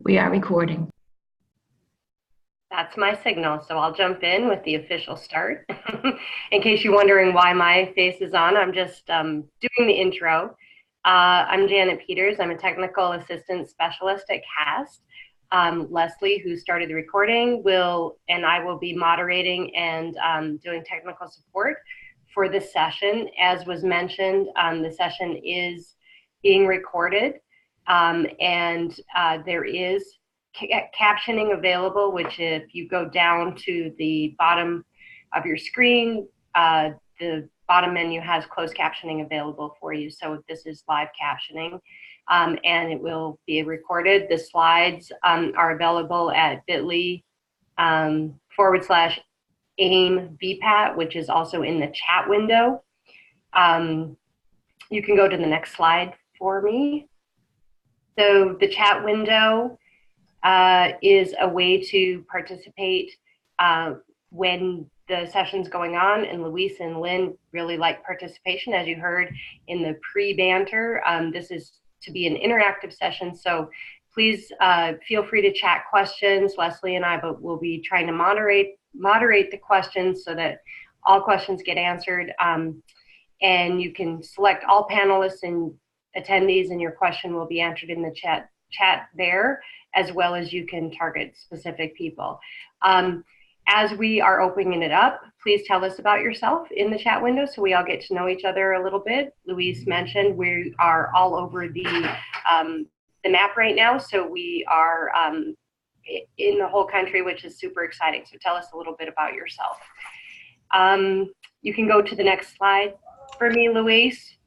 We are recording. That's my signal, so I'll jump in with the official start. In case you're wondering why my face is on, I'm just doing the intro. I'm Janet Peters. I'm a technical assistant specialist at CAST. Leslie, who started the recording, and I will be moderating and doing technical support for this session. As was mentioned, the session is being recorded, and there is captioning available, which if you go down to the bottom of your screen, the bottom menu has closed captioning available for you. So this is live captioning, and it will be recorded. The slides are available at bit.ly/AIM VPAT, which is also in the chat window. You can go to the next slide for me. So the chat window is a way to participate when the session's going on, and Luis and Lynn really like participation, as you heard in the pre-banter. This is to be an interactive session, so please feel free to chat questions. Leslie and I will be trying to moderate the questions so that all questions get answered, and you can select all panelists and attendees, and your question will be answered in the chat there, as well as you can target specific people. As we are opening it up, please tell us about yourself in the chat window so we all get to know each other a little bit. Luis mentioned we are all over the map right now, so we are in the whole country, which is super exciting. So tell us a little bit about yourself. You can go to the next slide for me, Luis.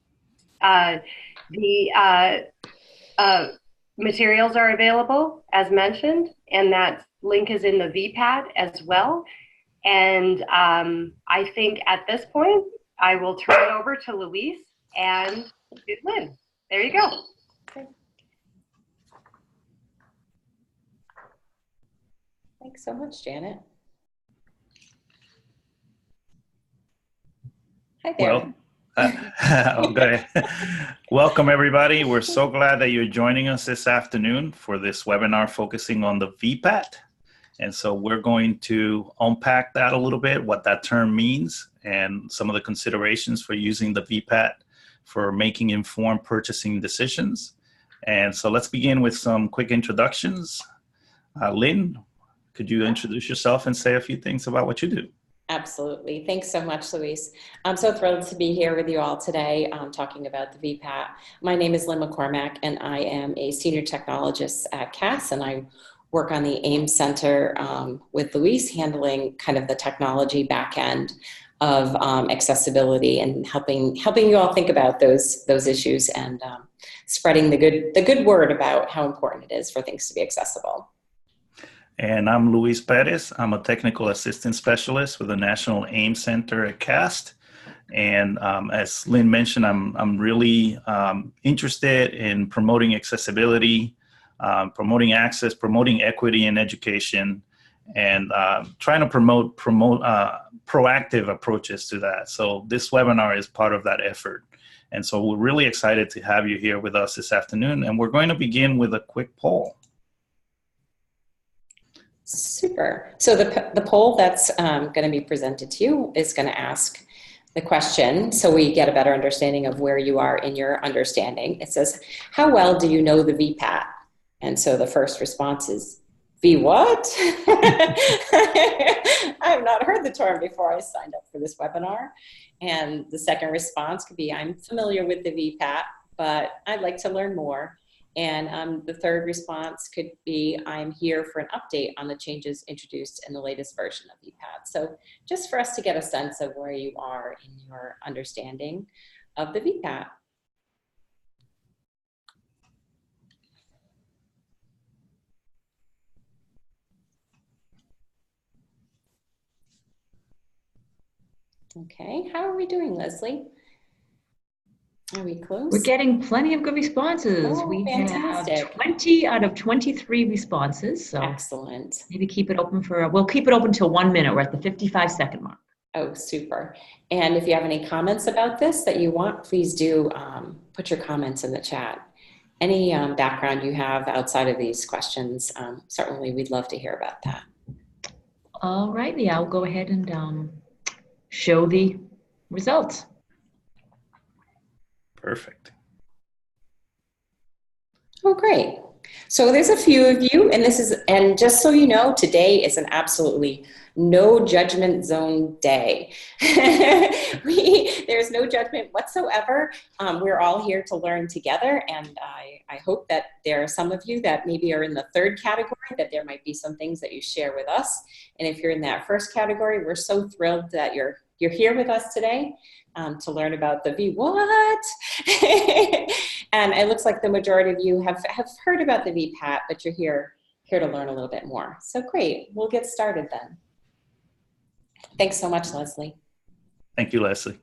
Materials are available, as mentioned, and that link is in the VPAT as well. And I think at this point, I will turn it over to Luis and Lynn. There you go. Okay. Thanks so much, Janet. Hi there. Well, okay. Welcome, everybody. We're so glad that you're joining us this afternoon for this webinar focusing on the VPAT. And so we're going to unpack that a little bit, what that term means, and some of the considerations for using the VPAT for making informed purchasing decisions. And so let's begin with some quick introductions. Lynn, could you introduce yourself and say a few things about what you do? Absolutely. Thanks so much, Luis. I'm so thrilled to be here with you all today talking about the VPAT. My name is Lynn McCormack, and I am a senior technologist at CAS, and I work on the AIM Center with Luis, handling kind of the technology back end of accessibility and helping you all think about those issues and spreading the good word about how important it is for things to be accessible. And I'm Luis Perez. I'm a technical assistant specialist with the National AIM Center at CAST. And as Lynn mentioned, I'm really interested in promoting accessibility, promoting access, promoting equity in education, and trying to promote proactive approaches to that. So this webinar is part of that effort. And so we're really excited to have you here with us this afternoon. And we're going to begin with a quick poll. Super. So the poll that's going to be presented to you is going to ask the question so we get a better understanding of where you are in your understanding. It says, how well do you know the VPAT? And so the first response is, V what? I have not heard the term before I signed up for this webinar. And the second response could be, I'm familiar with the VPAT, but I'd like to learn more. And the third response could be, I'm here for an update on the changes introduced in the latest version of VPAT. So just for us to get a sense of where you are in your understanding of the VPAT. Okay, how are we doing, Leslie? Are we close? We're getting plenty of good responses. Oh, we fantastic. have 20 out of 23 responses. So excellent. Maybe keep it open we'll keep it open till 1 minute. We're at the 55-second mark. Oh, super. And if you have any comments about this that you want, please do put your comments in the chat. any background you have outside of these questions, certainly we'd love to hear about that. All righty, I'll go ahead and show the results. Perfect. Oh, great. So there's a few of you, and just so you know, today is an absolutely no judgment zone day. There's no judgment whatsoever. We're all here to learn together, and I hope that there are some of you that maybe are in the third category, that there might be some things that you share with us. And if you're in that first category, we're so thrilled that you're here with us today to learn about the VPAT. And it looks like the majority of you have heard about the VPAT, but you're here to learn a little bit more. So great, we'll get started then. Thanks so much, Leslie. Thank you, Leslie.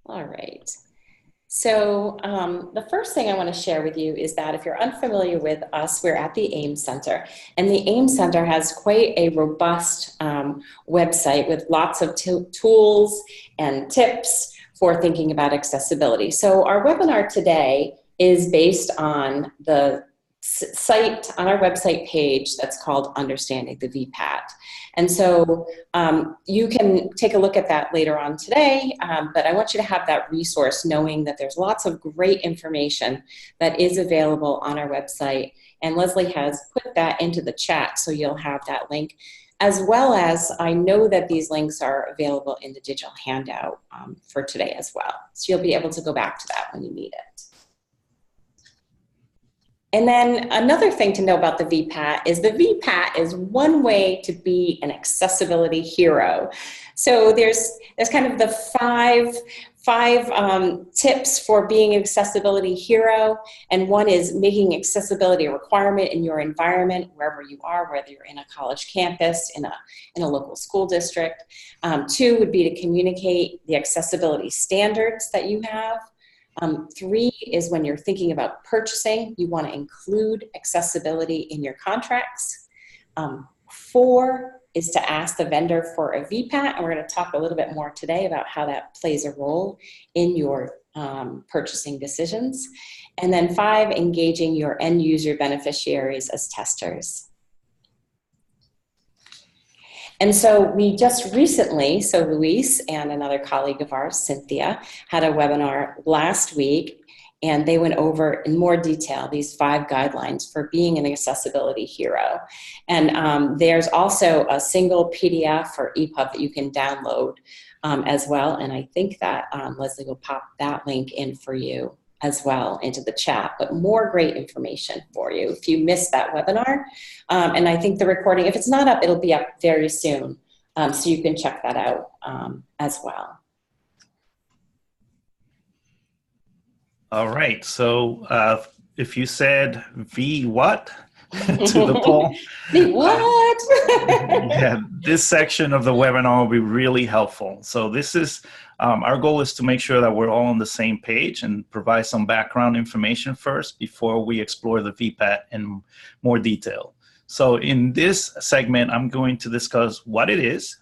All right. So the first thing I want to share with you is that if you're unfamiliar with us, we're at the AIM Center. And the AIM Center has quite a robust website with lots of tools and tips for thinking about accessibility. So our webinar today is based on the site on our website page that's called Understanding the VPAT. And so you can take a look at that later on today, but I want you to have that resource knowing that there's lots of great information that is available on our website. And Leslie has put that into the chat, so you'll have that link, as well as I know that these links are available in the digital handout for today as well. So you'll be able to go back to that when you need it. And then another thing to know about the VPAT is one way to be an accessibility hero. So there's kind of the five tips for being an accessibility hero. And one is making accessibility a requirement in your environment, wherever you are, whether you're in a college campus, in a local school district. 2 would be to communicate the accessibility standards that you have. 3 is when you're thinking about purchasing, you want to include accessibility in your contracts. 4 is to ask the vendor for a VPAT, and we're going to talk a little bit more today about how that plays a role in your purchasing decisions. And then 5, engaging your end user beneficiaries as testers. And so we just recently, so Luis and another colleague of ours, Cynthia, had a webinar last week, and they went over in more detail these 5 guidelines for being an accessibility hero. And there's also a single PDF or EPUB that you can download as well. And I think that Leslie will pop that link in for you as well into the chat, but more great information for you if you missed that webinar. And I think the recording, if it's not up, it'll be up very soon. So you can check that out as well. All right. So if you said what to the poll. What? Yeah, this section of the webinar will be really helpful. So this is, our goal is to make sure that we're all on the same page and provide some background information first before we explore the VPAT in more detail. So in this segment, I'm going to discuss what it is,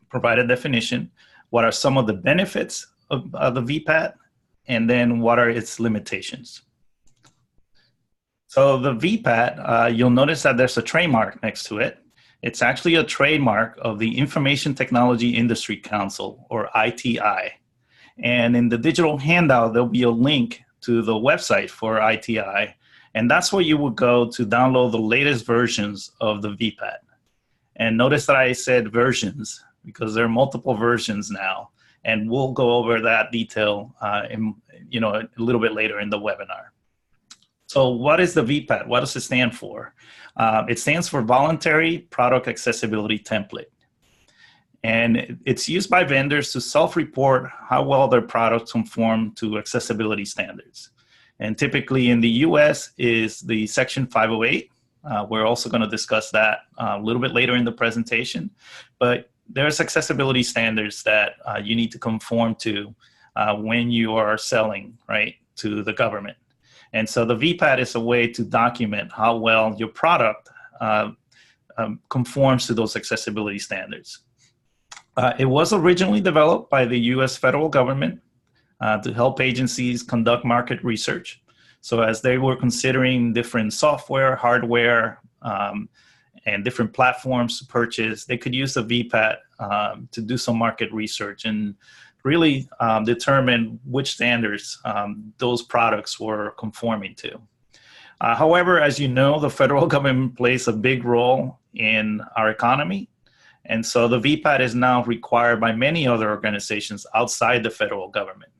provide a definition, what are some of the benefits of the VPAT, and then what are its limitations. So the VPAT, you'll notice that there's a trademark next to it. It's actually a trademark of the Information Technology Industry Council, or ITI. And in the digital handout, there'll be a link to the website for ITI. And that's where you would go to download the latest versions of the VPAT. And notice that I said versions, because there are multiple versions now. And we'll go over that detail a little bit later in the webinar. So what is the VPAT? What does it stand for? It stands for Voluntary Product Accessibility Template. And it's used by vendors to self-report how well their products conform to accessibility standards. And typically in the US is the Section 508. We're also going to discuss that a little bit later in the presentation. But there's accessibility standards that you need to conform to when you are selling, right, to the government. And so the VPAT is a way to document how well your product conforms to those accessibility standards. It was originally developed by the US federal government to help agencies conduct market research. So as they were considering different software, hardware, and different platforms to purchase, they could use the VPAT to do some market research and really determine which standards those products were conforming to. However, as you know, the federal government plays a big role in our economy. And so the VPAT is now required by many other organizations outside the federal government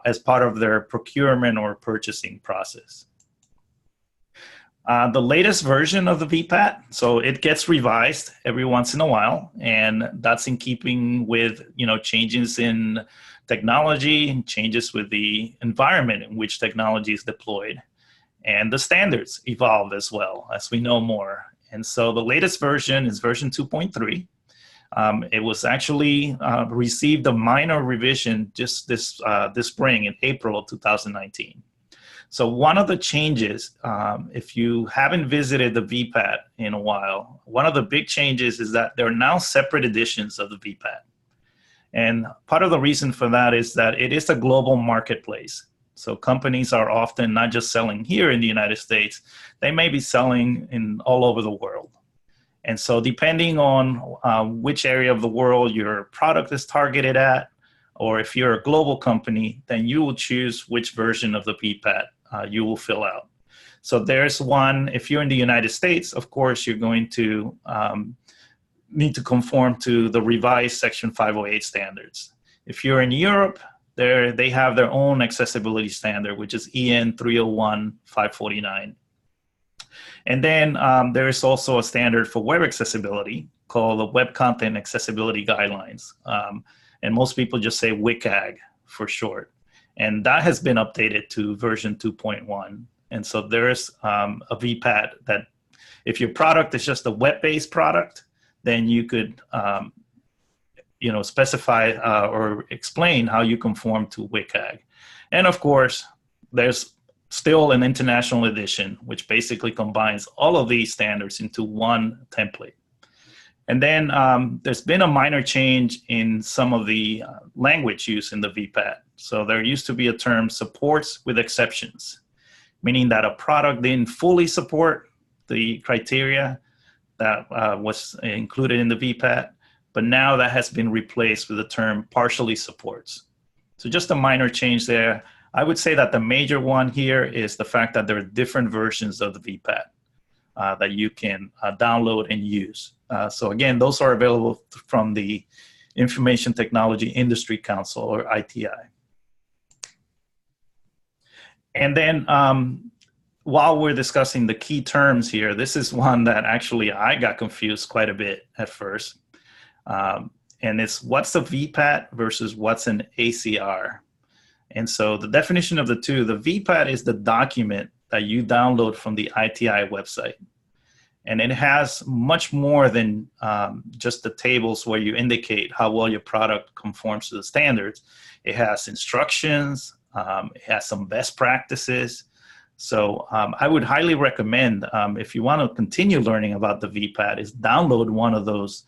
as part of their procurement or purchasing process. The latest version of the VPAT, so it gets revised every once in a while, and that's in keeping with changes in technology and changes with the environment in which technology is deployed. And the standards evolve as well as we know more. And so the latest version is version 2.3. It was actually received a minor revision just this spring in April of 2019. So one of the changes, if you haven't visited the VPAT in a while, one of the big changes is that there are now separate editions of the VPAT. And part of the reason for that is that it is a global marketplace. So companies are often not just selling here in the United States, they may be selling in all over the world. And so depending on which area of the world your product is targeted at, or if you're a global company, then you will choose which version of the VPAT you will fill out. So there's one, if you're in the United States, of course, you're going to need to conform to the revised Section 508 standards. If you're in Europe, they have their own accessibility standard, which is EN 301-549. And then there is also a standard for web accessibility called the Web Content Accessibility Guidelines. And most people just say WCAG for short. And that has been updated to version 2.1. And so there's a VPAT that if your product is just a web-based product, then you could specify or explain how you conform to WCAG. And of course, there's still an international edition, which basically combines all of these standards into one template. And then there's been a minor change in some of the language used in the VPAT. So there used to be a term supports with exceptions, meaning that a product didn't fully support the criteria that was included in the VPAT, but now that has been replaced with the term partially supports. So just a minor change there. I would say that the major one here is the fact that there are different versions of the VPAT that you can download and use. So again, those are available from the Information Technology Industry Council, or ITI. And then while we're discussing the key terms here, this is one that actually I got confused quite a bit at first. And it's what's a VPAT versus what's an ACR. And so the definition of the two, the VPAT is the document that you download from the ITI website. And it has much more than just the tables where you indicate how well your product conforms to the standards. It has instructions, it has some best practices. So I would highly recommend, if you want to continue learning about the VPAT, is download one of those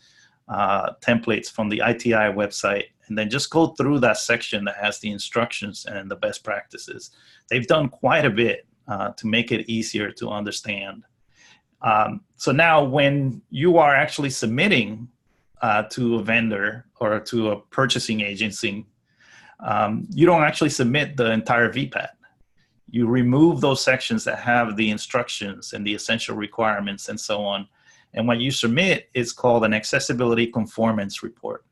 templates from the ITI website, and then just go through that section that has the instructions and the best practices. They've done quite a bit to make it easier to understand. So now when you are actually submitting to a vendor or to a purchasing agency, you don't actually submit the entire VPAT. You remove those sections that have the instructions and the essential requirements and so on. And what you submit is called an Accessibility Conformance Report.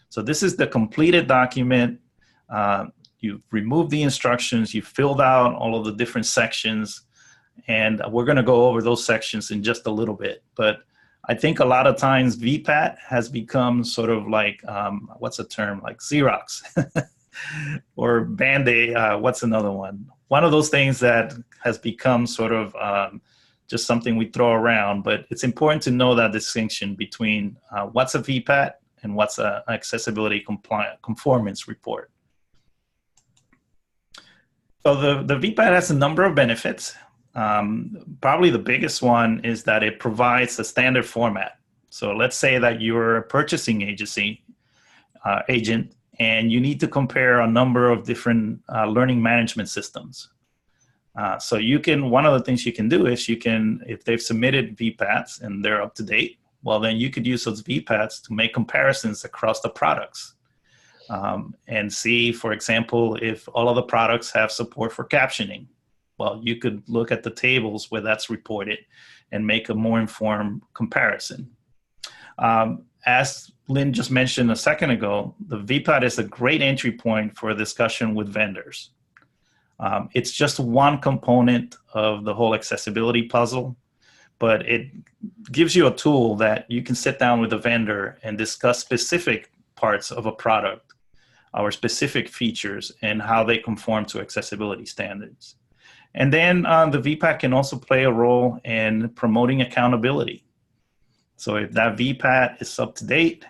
So this is the completed document. You've removed the instructions, you've filled out all of the different sections, and we're going to go over those sections in just a little bit. But I think a lot of times VPAT has become sort of like, what's a term, like Xerox or Band-Aid, what's another one? One of those things that has become sort of just something we throw around, but it's important to know that distinction between what's a VPAT and what's an accessibility conformance report. So the VPAT has a number of benefits. Probably the biggest one is that it provides a standard format. So let's say that you're a purchasing agency, agent, and you need to compare a number of different learning management systems. So you can, one of the things you can do is you can, if they've submitted VPATs and they're up to date, well, then you could use those VPATs to make comparisons across the products and see, for example, if all of the products have support for captioning. Well, you could look at the tables where that's reported and make a more informed comparison. As Lynn just mentioned a second ago, the VPAT is a great entry point for a discussion with vendors. It's just one component of the whole accessibility puzzle, but it gives you a tool that you can sit down with a vendor and discuss specific parts of a product or specific features and how they conform to accessibility standards. And then the VPAT can also play a role in promoting accountability. So if that VPAT is up to date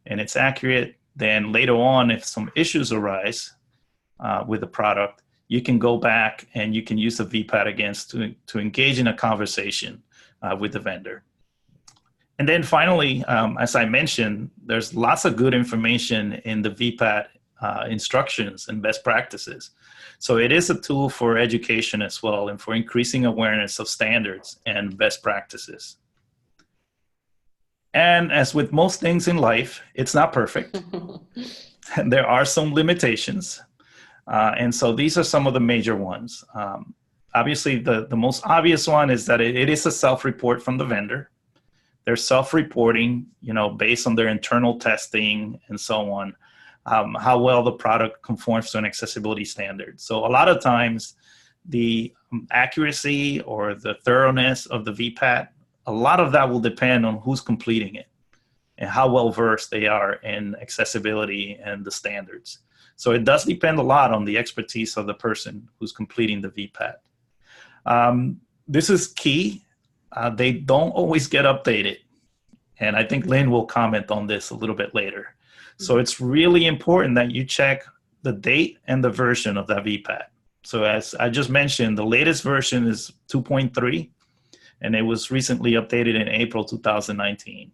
and it's accurate, then later on, if some issues arise with the product, you can go back and you can use the VPAT again to engage in a conversation with the vendor. And then finally, as I mentioned, there's lots of good information in the VPAT instructions and best practices. So it is a tool for education as well and for increasing awareness of standards and best practices. And as with most things in life, it's not perfect. There are some limitations. And so these are some of the major ones. Obviously, the most obvious one is that it is a self-report from the vendor. They're self-reporting, based on their internal testing and so on, how well the product conforms to an accessibility standard. So a lot of times, the accuracy or the thoroughness of the VPAT, a lot of that will depend on who's completing it and how well versed they are in accessibility and the standards. So it does depend a lot on the expertise of the person who's completing the VPAT. This is key. They don't always get updated. And I think Lynn will comment on this a little bit later. So it's really important that you check the date and the version of that VPAT. So as I just mentioned, the latest version is 2.3, and it was recently updated in April 2019.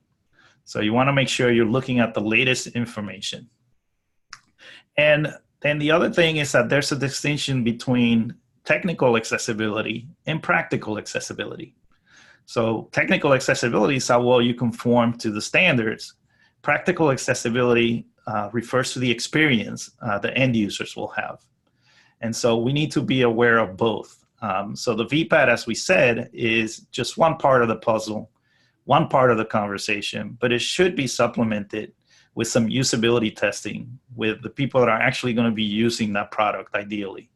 So you want to make sure you're looking at the latest information. And then the other thing is that there's a distinction between technical accessibility and practical accessibility. So technical accessibility is how well you conform to the standards. Practical accessibility refers to the experience the end users will have. And so we need to be aware of both. So the VPAT, as we said, is just one part of the puzzle, one part of the conversation, but it should be supplemented with some usability testing with the people that are actually going to be using that product ideally.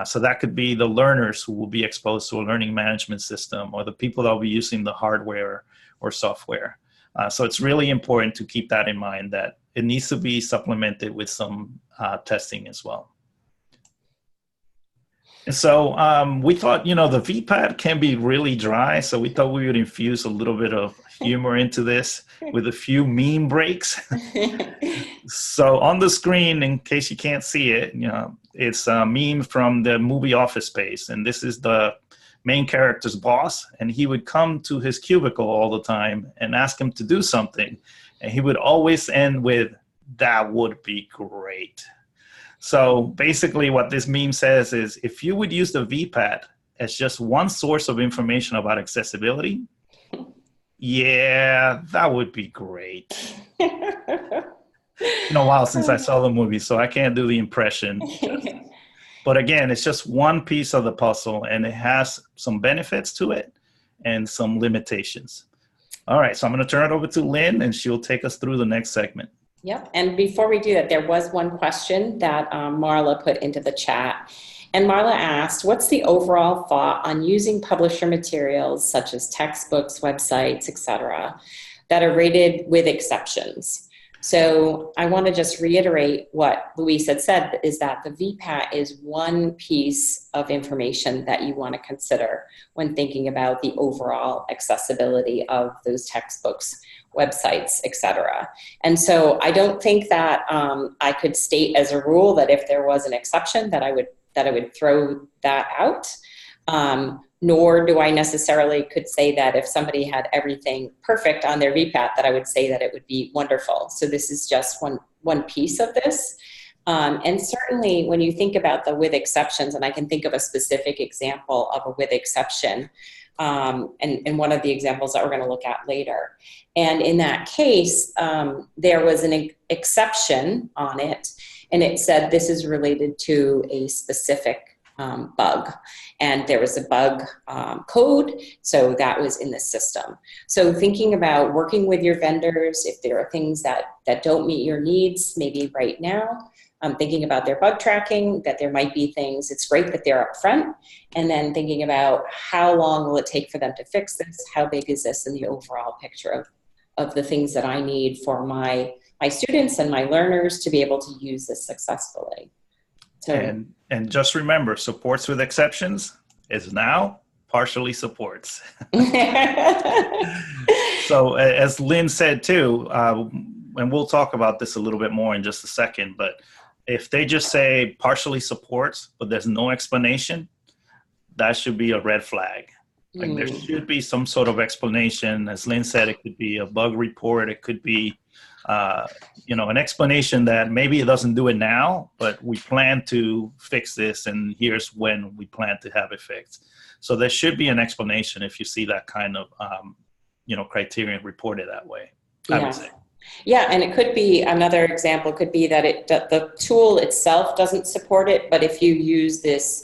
So that could be the learners who will be exposed to a learning management system or the people that will be using the hardware or software. So it's really important to keep that in mind, that it needs to be supplemented with some testing as well. And so we thought, the VPAT can be really dry, so we thought we would infuse a little bit of humor into this with a few meme breaks. So on the screen, in case you can't see it, it's a meme from the movie Office Space, and this is the main character's boss, and he would come to his cubicle all the time and ask him to do something, and he would always end with, "That would be great." So basically what this meme says is, if you would use the VPAT as just one source of information about accessibility, yeah, that would be great. It's been a while since I saw the movie, so I can't do the impression. But again, it's just one piece of the puzzle, and it has some benefits to it and some limitations. All right, so I'm going to turn it over to Lynn, and she'll take us through the next segment. Yep, and before we do that, there was one question that Marla put into the chat. And Marla asked, what's the overall thought on using publisher materials such as textbooks, websites, etc., that are rated with exceptions? So I want to just reiterate what Luis had said, is that the VPAT is one piece of information that you want to consider when thinking about the overall accessibility of those textbooks, websites, etc. And so I don't think that I could state as a rule that if there was an exception that I would throw that out. Nor do I necessarily could say that if somebody had everything perfect on their VPAT that I would say that it would be wonderful. So this is just one piece of this. And certainly when you think about the with exceptions, and I can think of a specific example of a with exception, and one of the examples that we're going to look at later. And in that case, there was an exception on it, and it said this is related to a specific bug. And there was a bug code, so that was in the system. So thinking about working with your vendors, if there are things that don't meet your needs, maybe right now, thinking about their bug tracking, that there might be things, it's great that they're upfront, and then thinking about how long will it take for them to fix this, how big is this in the overall picture of the things that I need for my students and my learners to be able to use this successfully. So, and just remember, supports with exceptions is now partially supports. So as Lynn said too, and we'll talk about this a little bit more in just a second, but if they just say partially supports, but there's no explanation, that should be a red flag. Like there should be some sort of explanation. As Lynn said, it could be a bug report. It could be, an explanation that maybe it doesn't do it now, but we plan to fix this, and here's when we plan to have it fixed. So there should be an explanation if you see that kind of, criterion reported that way, I would say. Yeah, and it could be, another example could be that the tool itself doesn't support it, but if you use this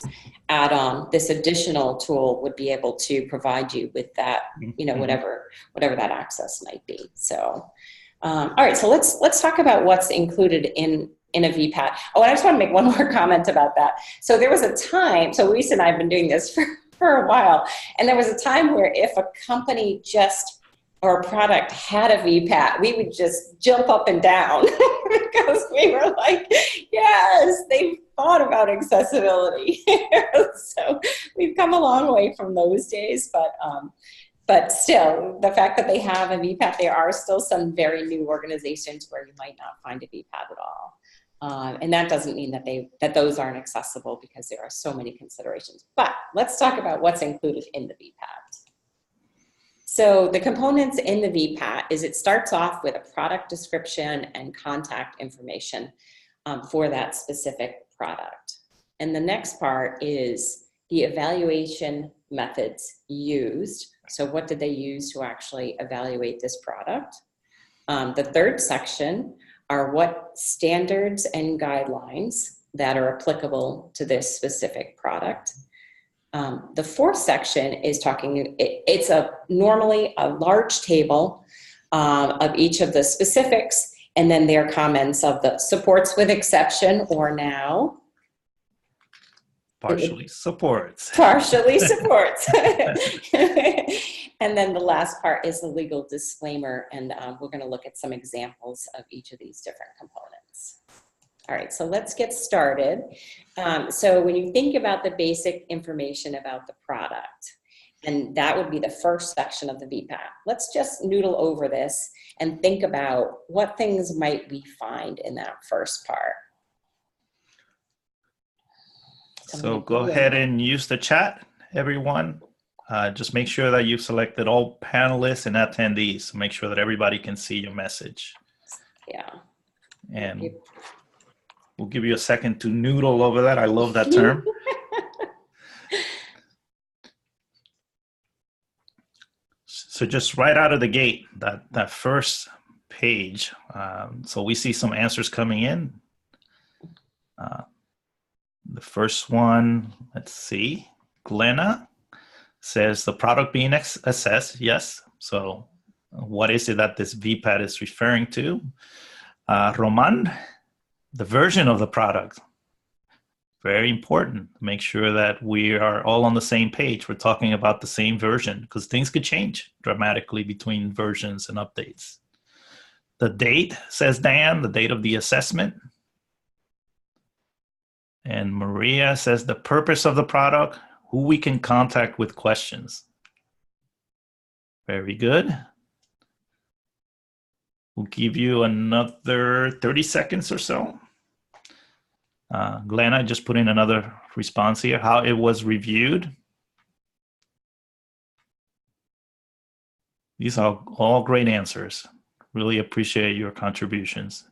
add-on, this additional tool would be able to provide you with that, whatever that access might be. So, all right, so let's talk about what's included in a VPAT. Oh, and I just want to make one more comment about that. So there was a time, so Luis and I have been doing this for a while, and there was a time where if a company or a product had a VPAT, we would just jump up and down because we were like, yes, they've thought about accessibility. So we've come a long way from those days, but still, the fact that they have a VPAT, there are still some very new organizations where you might not find a VPAT at all. And that doesn't mean that those aren't accessible, because there are so many considerations. But let's talk about what's included in the VPAT. So the components in the VPAT is it starts off with a product description and contact information for that specific product. And the next part is the evaluation methods used. So what did they use to actually evaluate this product? The third section are what standards and guidelines that are applicable to this specific product. The fourth section is talking, it's normally a large table of each of the specifics, and then their comments of the supports with exception or now. Partially supports. Partially supports. And then the last part is the legal disclaimer, and we're going to look at some examples of each of these different components. All right, so let's get started. So when you think about the basic information about the product, and that would be the first section of the VPAT, let's just noodle over this and think about what things might we find in that first part. So go ahead and use the chat, everyone. Just make sure that you've selected all panelists and attendees. Make sure that everybody can see your message. Yeah. And we'll give you a second to noodle over that. I love that term. So just right out of the gate, that first page. So we see some answers coming in. The first one, let's see. Glenna says the product being assessed. Yes. So what is it that this VPAT is referring to? Roman, the version of the product. Very important. Make sure that we are all on the same page. We're talking about the same version, because things could change dramatically between versions and updates. The date, says Dan, the date of the assessment. And Maria says the purpose of the product, who we can contact with questions. Very good. We'll give you another 30 seconds or so. Glenna just put in another response here, how it was reviewed. These are all great answers. Really appreciate your contributions.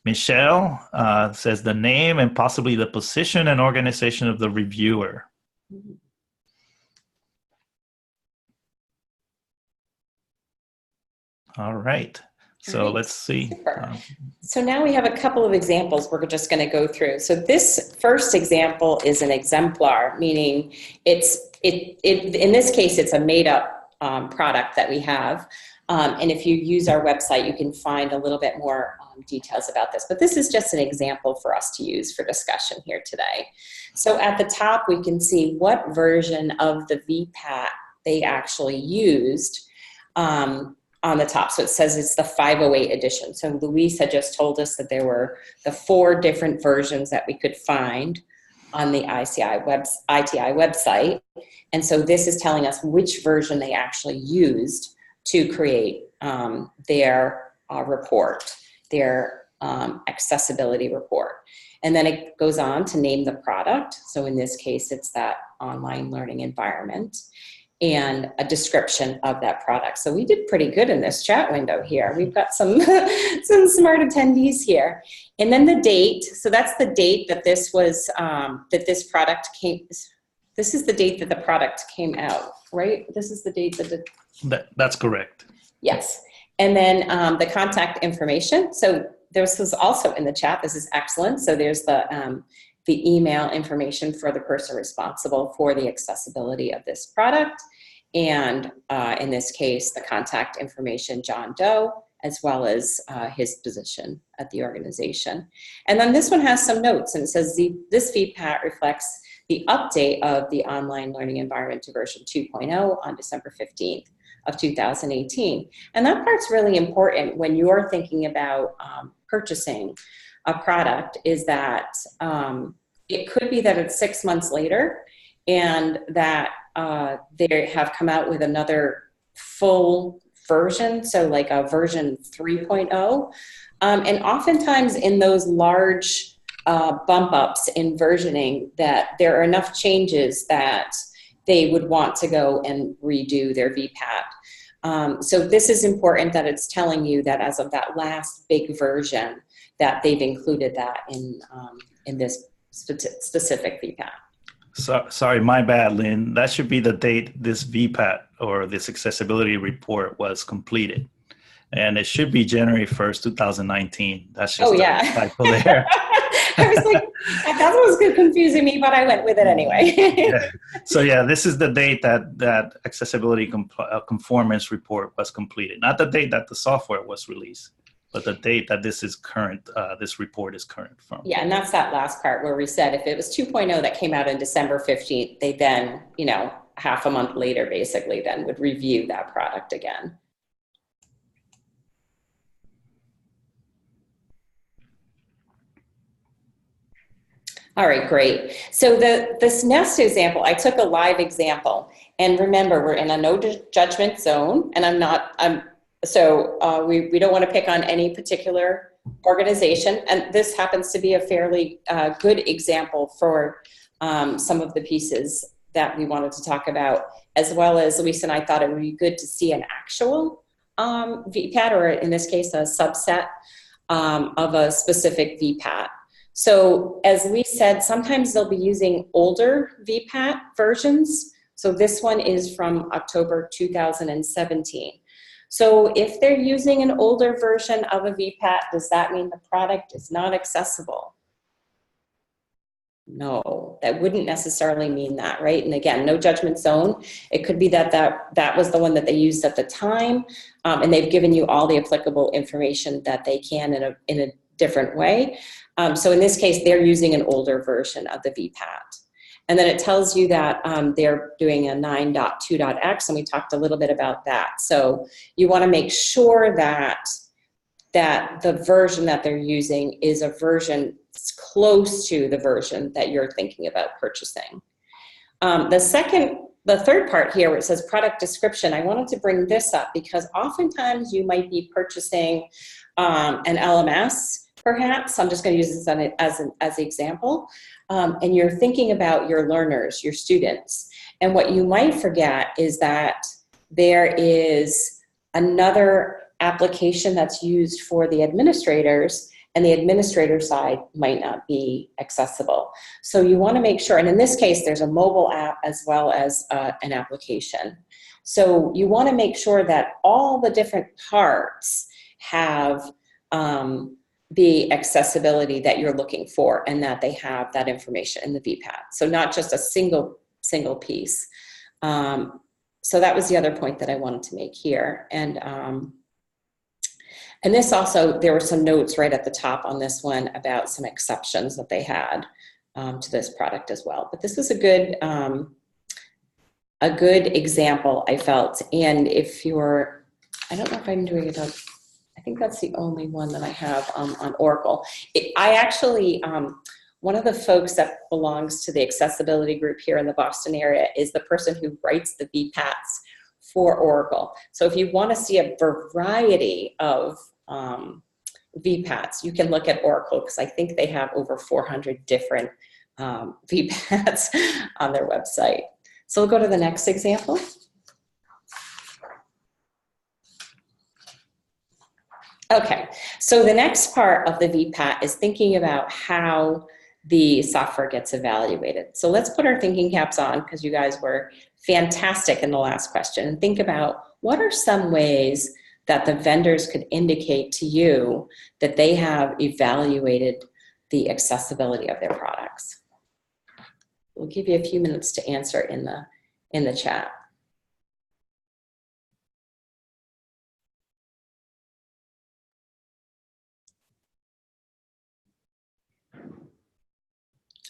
Michelle says the name and possibly the position and organization of the reviewer. All right. So Great. let's see. Super. So now we have a couple of examples we're just going to go through. So this first example is an exemplar, meaning in this case, it's a made up product that we have. And if you use our website, you can find a little bit more details about this. But this is just an example for us to use for discussion here today. So at the top, we can see what version of the VPAT they actually used on the top. So it says it's the 508 edition. So Luis had just told us that there were the 4 different versions that we could find on the ITI website. And so this is telling us which version they actually used to create their report, their accessibility report. And then it goes on to name the product. So in this case, it's that online learning environment, and a description of that product. So we did pretty good in this chat window here. We've got some, some smart attendees here. And then the date, so that's the date that this was, that this product came, this is the date that the product came out, right? This is the date that That's correct. Yes. And then the contact information. So this was also in the chat. This is excellent. So there's the email information for the person responsible for the accessibility of this product. And in this case, the contact information, John Doe, as well as his position at the organization. And then this one has some notes, and it says this VPAT reflects the update of the online learning environment to version 2.0 on December 15th of 2018. And that part's really important when you're thinking about purchasing a product, is that it could be that it's 6 months later and that they have come out with another full version, so like a version 3.0. And oftentimes in those large bump ups in versioning, that there are enough changes that they would want to go and redo their VPAT. So this is important, that it's telling you that as of that last big version, that they've included that in this specific VPAT. So, sorry, my bad, Lynn. That should be the date this VPAT or this accessibility report was completed. And it should be January 1st, 2019. That's just a typo there. I was like, that was confusing me, but I went with it anyway. Yeah. So yeah, this is the date that accessibility conformance report was completed. Not the date that the software was released, but the date that this is current, this report is current from. Yeah, and that's that last part where we said if it was 2.0 that came out on December 15th, they then, half a month later, basically, then would review that product again. All right, great. So this next example, I took a live example, and remember, we're in a no judgment zone, and we don't want to pick on any particular organization, and this happens to be a fairly good example for some of the pieces that we wanted to talk about, as well as Luis and I thought it would be good to see an actual VPAT, or in this case, a subset of a specific VPAT. So as we said, sometimes they'll be using older VPAT versions. So this one is from October 2017. So if they're using an older version of a VPAT, does that mean the product is not accessible? No, that wouldn't necessarily mean that, right? And again, no judgment zone. It could be that was the one that they used at the time, and they've given you all the applicable information that they can in a different way. So in this case, they're using an older version of the VPAT. And then it tells you that they're doing a 9.2.x, and we talked a little bit about that. So you want to make sure that the version that they're using is a version close to the version that you're thinking about purchasing. The third part here where it says product description, I wanted to bring this up because oftentimes you might be purchasing an LMS, perhaps. I'm just going to use this as an example. And you're thinking about your learners, your students. And what you might forget is that there is another application that's used for the administrators, and the administrator side might not be accessible. So you want to make sure, and in this case, there's a mobile app as well as an application. So you want to make sure that all the different parts have the accessibility that you're looking for, and that they have that information in the VPAT. So not just a single piece. So that was the other point that I wanted to make here. And this also, there were some notes right at the top on this one about some exceptions that they had to this product as well. But this was a good example, I felt. And if you're, I don't know if I'm doing it on, I think that's the only one that I have on Oracle. I actually, one of the folks that belongs to the accessibility group here in the Boston area is the person who writes the VPATs for Oracle. So if you want to see a variety of VPATs, you can look at Oracle, because I think they have over 400 different VPATs on their website. So we'll go to the next example. Okay, so the next part of the VPAT is thinking about how the software gets evaluated. So let's put our thinking caps on, because you guys were fantastic in the last question, and think about what are some ways that the vendors could indicate to you that they have evaluated the accessibility of their products. We'll give you a few minutes to answer in the chat.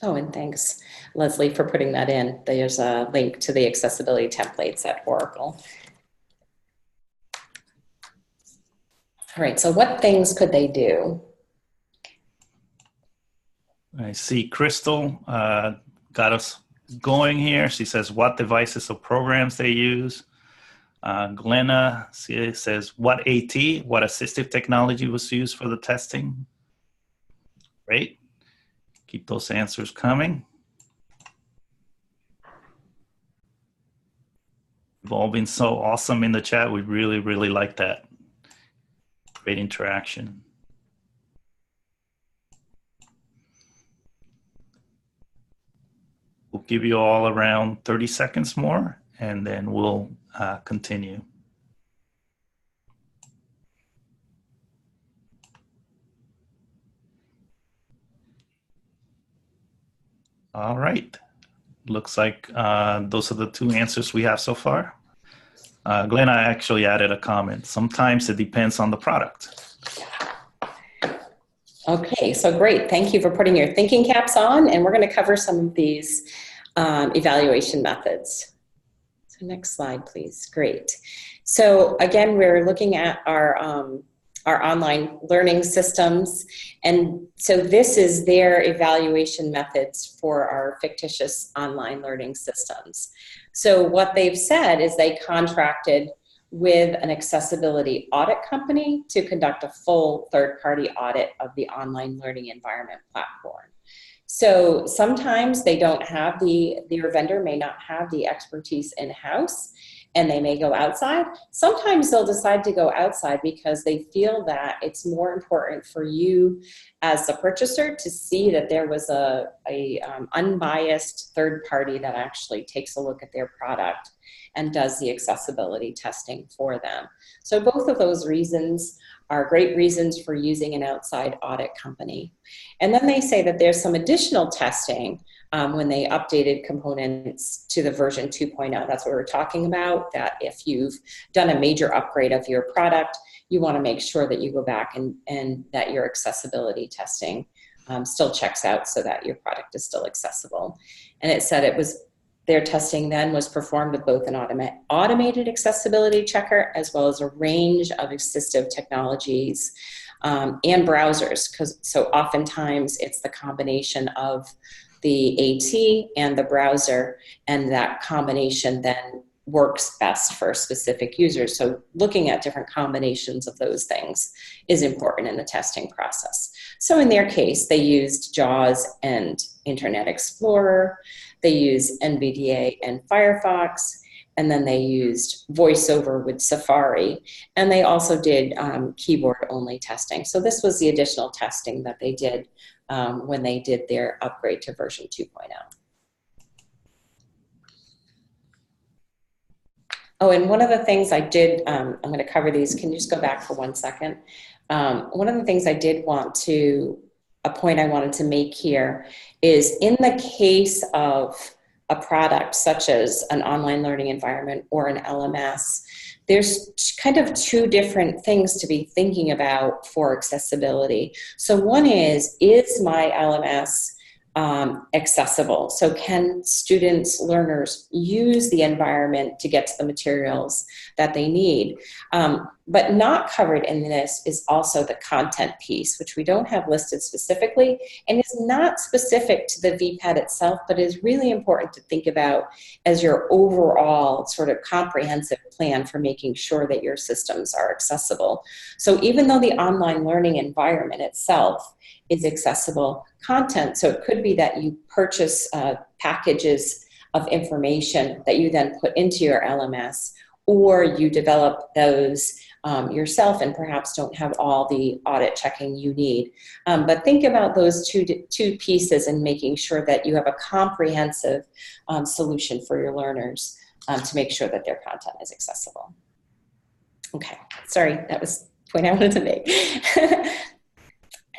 Oh, and thanks, Leslie, for putting that in. There's a link to the accessibility templates at Oracle. All right, so what things could they do? I see Crystal got us going here. She says what devices or programs they use. Glenna says what AT, what assistive technology was used for the testing. Great. Keep those answers coming. You've all been so awesome in the chat. We really, really like that. Great interaction. We'll give you all around 30 seconds more, and then we'll continue. All right. Looks like those are the two answers we have so far. Glenn, I actually added a comment. Sometimes it depends on the product. Okay, so great. Thank you for putting your thinking caps on, and we're going to cover some of these evaluation methods. So next slide, please. Great. So again, we're looking at our online learning systems, and so this is their evaluation methods for our fictitious online learning systems. So what they've said is they contracted with an accessibility audit company to conduct a full third-party audit of the online learning environment platform. So sometimes they don't have your vendor may not have the expertise in-house, and they may go outside. Sometimes they'll decide to go outside because they feel that it's more important for you as the purchaser to see that there was a unbiased third party that actually takes a look at their product and does the accessibility testing for them. So both of those reasons are great reasons for using an outside audit company. And then they say that there's some additional testing when they updated components to the version 2.0. That's what we're talking about, that if you've done a major upgrade of your product, you want to make sure that you go back and that your accessibility testing still checks out so that your product is still accessible. And it said their testing then was performed with both an automated accessibility checker as well as a range of assistive technologies and browsers. So oftentimes it's the combination of the AT and the browser, and that combination then works best for specific users. So looking at different combinations of those things is important in the testing process. So in their case, they used JAWS and Internet Explorer. They use NVDA and Firefox, and then they used VoiceOver with Safari, and they also did keyboard-only testing. So this was the additional testing that they did when they did their upgrade to version 2.0. Oh, and one of the things I did, I'm going to cover these. Can you just go back for 1 second? One of the things I did want to, a point I wanted to make here is in the case of a product such as an online learning environment or an LMS, there's kind of two different things to be thinking about for accessibility. So one is my LMS accessible? So can students, learners use the environment to get to the materials that they need? But not covered in this is also the content piece, which we don't have listed specifically and is not specific to the VPAT itself, but is really important to think about as your overall sort of comprehensive plan for making sure that your systems are accessible. So even though the online learning environment itself is accessible content, so it could be that you purchase packages of information that you then put into your LMS, or you develop those yourself and perhaps don't have all the audit checking you need. But think about those two pieces and making sure that you have a comprehensive solution for your learners to make sure that their content is accessible. Okay, sorry, that was the point I wanted to make.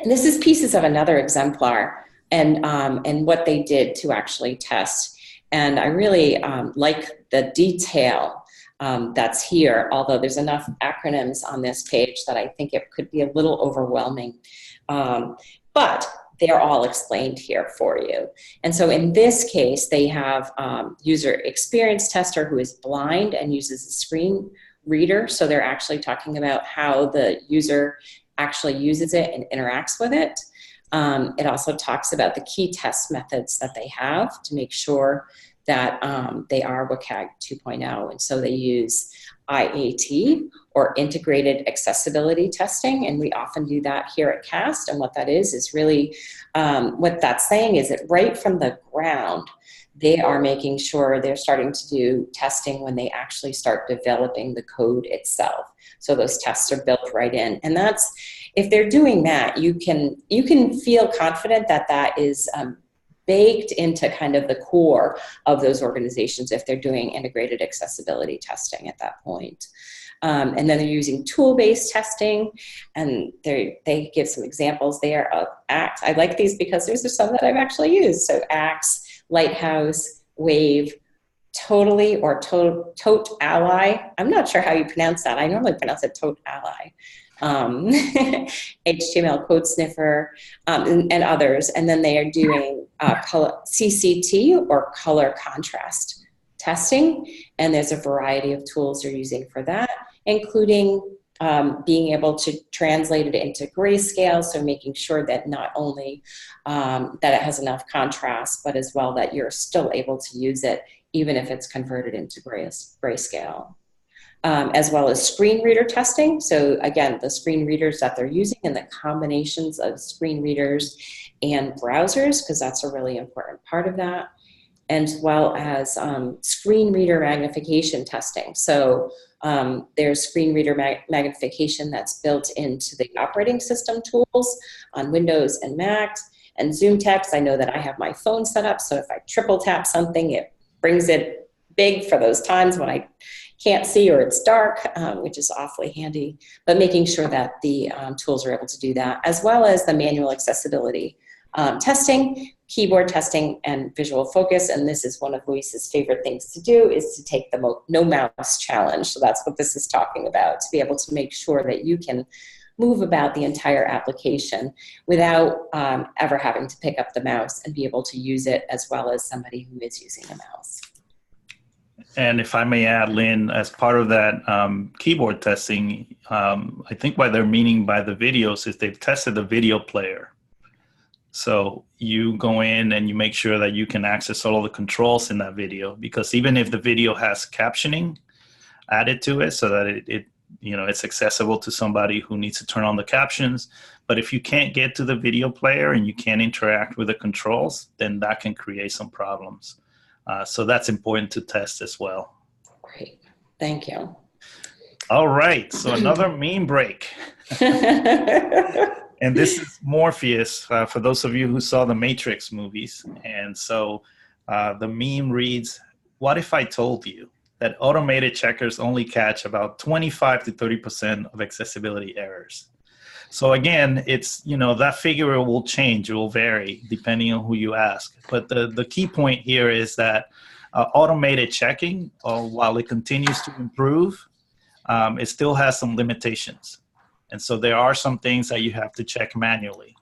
And this is pieces of another exemplar and what they did to actually test. And I really like the detail that's here, although there's enough acronyms on this page that I think it could be a little overwhelming. But they're all explained here for you. And so in this case, they have user experience tester who is blind and uses a screen reader. So they're actually talking about how the user actually uses it and interacts with it. It also talks about the key test methods that they have to make sure that they are WCAG 2.0. And so they use IAT, or integrated accessibility testing, and we often do that here at CAST. And what that is really, what that's saying is that right from the ground, they are making sure they're starting to do testing when they actually start developing the code itself. So those tests are built right in. And that's, if they're doing that, you can feel confident that that is baked into kind of the core of those organizations if they're doing integrated accessibility testing at that point. And then they're using tool-based testing, and they give some examples there of ACT. I like these because there's some that I've actually used. So ACTS, Lighthouse, Wave, Totally, or Tote Ally. I'm not sure how you pronounce that. I normally pronounce it Tote Ally. HTML Code Sniffer, and others. And then they are doing color, CCT, or color contrast testing. And there's a variety of tools they're using for that, including being able to translate it into grayscale, so making sure that not only that it has enough contrast, but as well that you're still able to use it even if it's converted into grayscale. As well as screen reader testing. So again, the screen readers that they're using and the combinations of screen readers and browsers, because that's a really important part of that, as well as screen reader magnification testing. So there's screen reader magnification that's built into the operating system tools on Windows and Mac. And Zoom text, I know that I have my phone set up, so if I triple tap something, it brings it big for those times when I can't see or it's dark, which is awfully handy, but making sure that the tools are able to do that, as well as the manual accessibility testing, keyboard testing, and visual focus. And this is one of Luis's favorite things to do, is to take the no mouse challenge. So that's what this is talking about, to be able to make sure that you can move about the entire application without ever having to pick up the mouse and be able to use it as well as somebody who is using a mouse. And if I may add, Lynn, as part of that keyboard testing, I think what they're meaning by the videos is they've tested the video player. So you go in and you make sure that you can access all of the controls in that video, because even if the video has captioning added to it so that it's accessible to somebody who needs to turn on the captions, but if you can't get to the video player and you can't interact with the controls, then that can create some problems. So that's important to test as well. Great. Thank you. All right, so another meme break. And this is Morpheus, for those of you who saw the Matrix movies. And so the meme reads, what if I told you that automated checkers only catch about 25 to 30% of accessibility errors? So again, it's, that figure will change, it will vary depending on who you ask. But the key point here is that automated checking, while it continues to improve, it still has some limitations. And so there are some things that you have to check manually.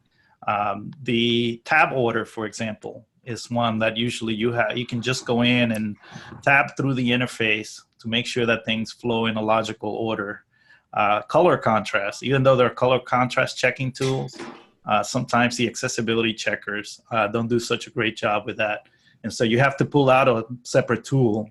The tab order, for example, is one that usually you can just go in and tab through the interface to make sure that things flow in a logical order. Color contrast, even though there are color contrast checking tools, sometimes the accessibility checkers don't do such a great job with that. And so you have to pull out a separate tool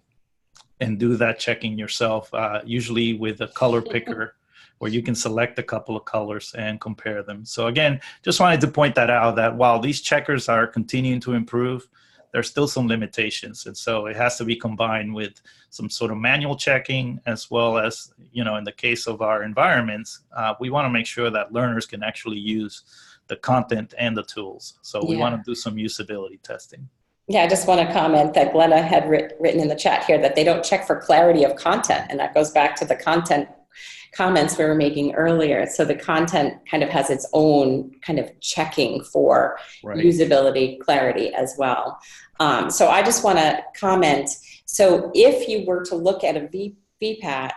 and do that checking yourself, usually with a color picker, where you can select a couple of colors and compare them. So again, just wanted to point that out, that while these checkers are continuing to improve, there's still some limitations. And so it has to be combined with some sort of manual checking, as well as, in the case of our environments, we want to make sure that learners can actually use the content and the tools. So we want to do some usability testing. Yeah, I just want to comment that Glenna had written in the chat here that they don't check for clarity of content. And that goes back to the content comments we were making earlier. So the content kind of has its own kind of checking for usability, clarity as well. So I just want to comment. So if you were to look at a VPAT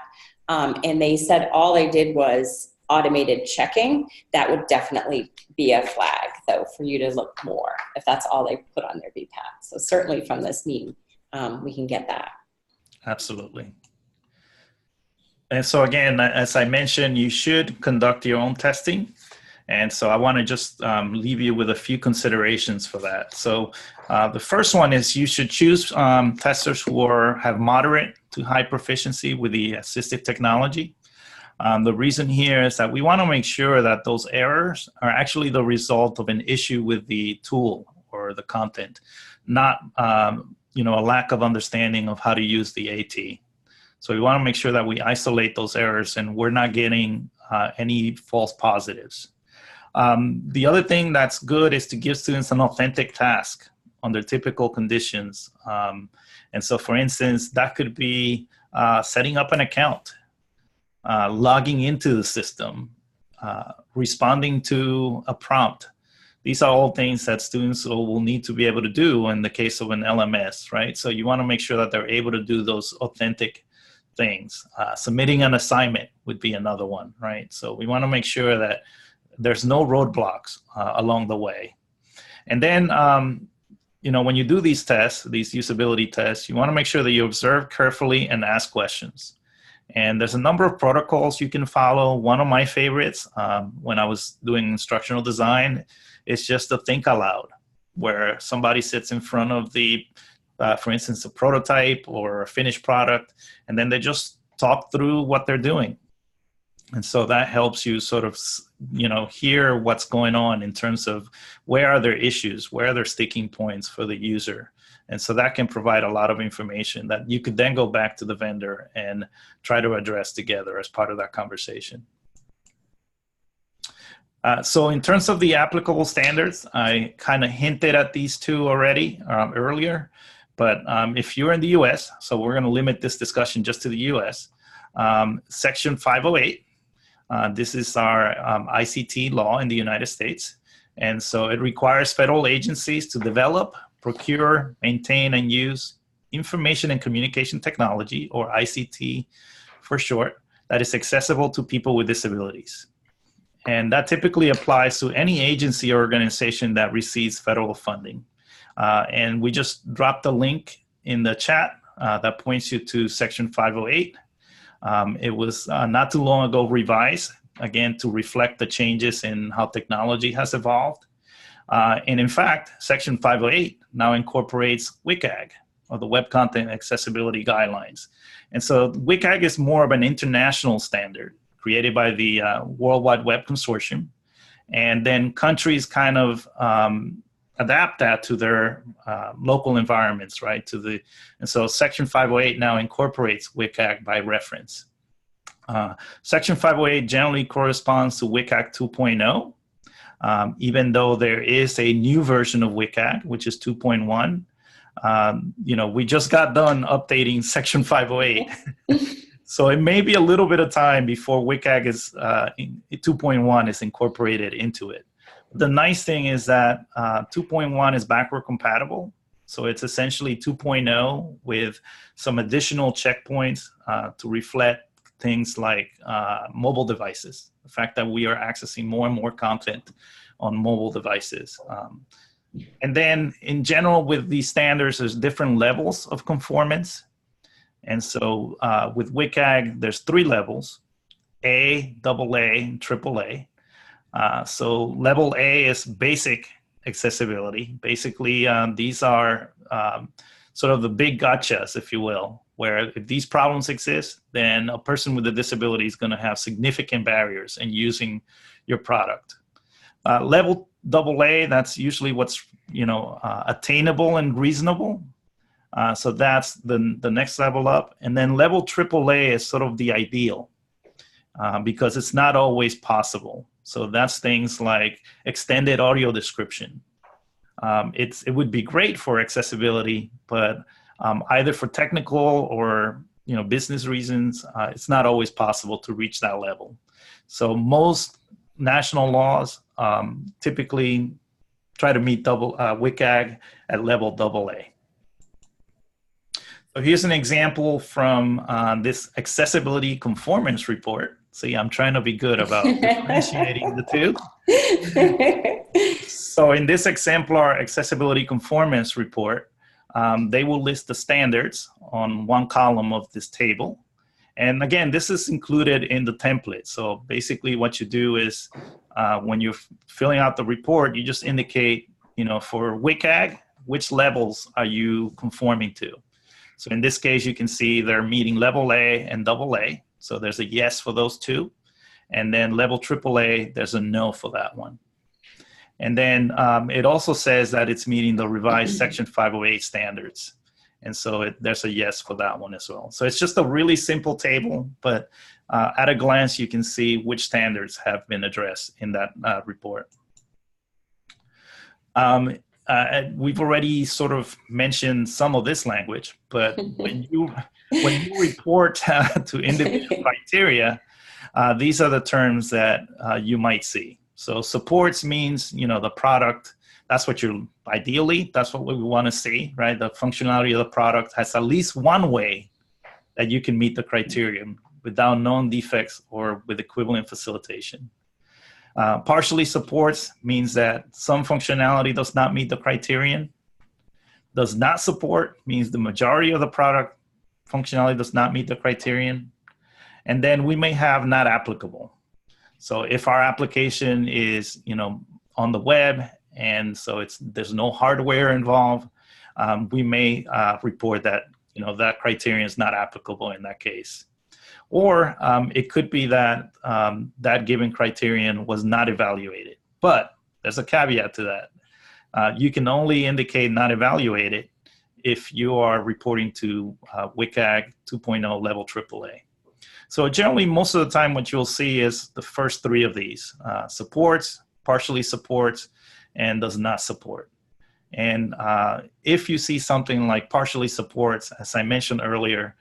and they said all they did was automated checking, that would definitely be a flag, though, for you to look more if that's all they put on their VPAT. So certainly from this meme, we can get that. Absolutely. And so again, as I mentioned, you should conduct your own testing. And so I want to just leave you with a few considerations for that. So the first one is you should choose testers who have moderate to high proficiency with the assistive technology. The reason here is that we want to make sure that those errors are actually the result of an issue with the tool or the content, not a lack of understanding of how to use the AT. So we want to make sure that we isolate those errors and we're not getting any false positives. The other thing that's good is to give students an authentic task under typical conditions. And so, for instance, that could be setting up an account, logging into the system, responding to a prompt. These are all things that students will need to be able to do in the case of an LMS, right? So you want to make sure that they're able to do those authentic things. Submitting an assignment would be another one, right? So we want to make sure that there's no roadblocks along the way. And then, when you do these tests, these usability tests, you want to make sure that you observe carefully and ask questions. And there's a number of protocols you can follow. One of my favorites when I was doing instructional design is just to think aloud, where somebody sits in front of the, for instance, a prototype or a finished product, and then they just talk through what they're doing. And so that helps you sort of, hear what's going on in terms of where are their issues, where are their sticking points for the user. And so that can provide a lot of information that you could then go back to the vendor and try to address together as part of that conversation. So in terms of the applicable standards, I kind of hinted at these two already earlier. But if you're in the US, so we're going to limit this discussion just to the US, Section 508, this is our ICT law in the United States. And so it requires federal agencies to develop, procure, maintain, and use information and communication technology, or ICT for short, that is accessible to people with disabilities. And that typically applies to any agency or organization that receives federal funding. And we just dropped a link in the chat that points you to Section 508. It was not too long ago revised, again, to reflect the changes in how technology has evolved. And in fact, Section 508 now incorporates WCAG, or the Web Content Accessibility Guidelines. And so WCAG is more of an international standard created by the World Wide Web Consortium. And then countries kind of adapt that to their local environments, right? And so Section 508 now incorporates WCAG by reference. Section 508 generally corresponds to WCAG 2.0, even though there is a new version of WCAG, which is 2.1. We just got done updating Section 508. So it may be a little bit of time before WCAG 2.1 is incorporated into it. The nice thing is that 2.1 is backward compatible. So it's essentially 2.0 with some additional checkpoints to reflect things like mobile devices, the fact that we are accessing more and more content on mobile devices. And then in general, with these standards, there's different levels of conformance. And so with WCAG, there's 3 levels: A, AA, and AAA. So level A is basic accessibility. Basically, these are sort of the big gotchas, if you will, where if these problems exist, then a person with a disability is going to have significant barriers in using your product. Level AA, that's usually what's attainable and reasonable. So that's the next level up. And then level AAA is sort of the ideal because it's not always possible. So that's things like extended audio description. It would be great for accessibility, but either for technical or business reasons, it's not always possible to reach that level. So most national laws typically try to meet WCAG at level AA. So here's an example from this accessibility conformance report. See, I'm trying to be good about differentiating the two. So in this Exemplar accessibility conformance report, they will list the standards on one column of this table. And again, this is included in the template. So basically what you do is when you're filling out the report, you just indicate, for WCAG, which levels are you conforming to? So in this case, you can see they're meeting level A and AA. So there's a yes for those two. And then level AAA, there's a no for that one. And then it also says that it's meeting the revised Section 508 standards. And so there's a yes for that one as well. So it's just a really simple table, but at a glance, you can see which standards have been addressed in that report. We've already sort of mentioned some of this language, but when you report to individual criteria, these are the terms that you might see. So supports means, the product, that's what that's what we want to see, right? The functionality of the product has at least one way that you can meet the criterion without known defects or with equivalent facilitation. Partially supports means that some functionality does not meet the criterion. Does not support means the majority of the product functionality does not meet the criterion. And then we may have not applicable. So if our application is, on the web, and so there's no hardware involved, we may report that, that criterion is not applicable in that case. Or it could be that that given criterion was not evaluated. But there's a caveat to that. You can only indicate not evaluated if you are reporting to WCAG 2.0 level AAA. So generally, most of the time, what you'll see is the first 3 of these: supports, partially supports, and does not support. And if you see something like partially supports, as I mentioned earlier,